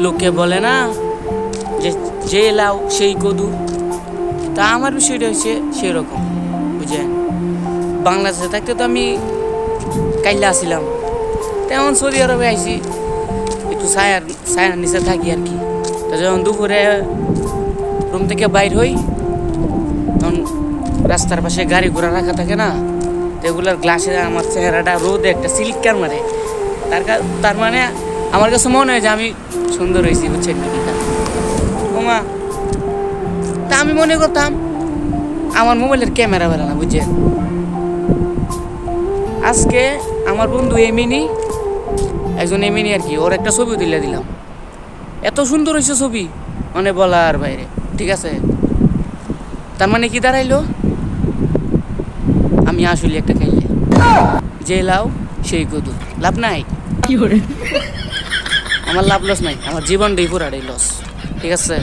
লোকে বলে না যে যে লাউ সেই কদু, তা আমার বিষয়টা হচ্ছে সেরকম, বুঝলেন। বাংলাদেশে থাকতে তো আমি কাইল্লা আসছিলাম, তেমন সৌদি আরবে আইসি একটু ছায়ার নিচে থাকি আর কি। তো যখন দুপুরে রুম থেকে বাইর হই, তখন রাস্তার পাশে গাড়ি ঘোড়া রাখা থাকে না, তো এগুলোর গ্লাসে আমার চেহারাটা রোদে একটা সিলিকার মারে। তার মানে আমার কাছে মনে হয় যে আমি সুন্দর হয়েছি, বুঝছেন কি না ওমা। তা আমি মনে করতাম আমার মোবাইলের ক্যামেরা বেড়া না, বুঝছেন। আজকে আমার বন্ধু এমিনি, একজন এমিনি আর কি, ওর একটা ছবি তুলে দিলাম, এত সুন্দর হয়েছে ছবি, মানে বলার বাইরে। ঠিক আছে, তার মানে কি দাঁড়াইলো, আমি আসলে একটা খাইলে যে লাউ সেই কদু, লাভ নাই। আমার লাভ লস নাই, আমার জীবনটাই পুরাটাই লস। ঠিক আছে।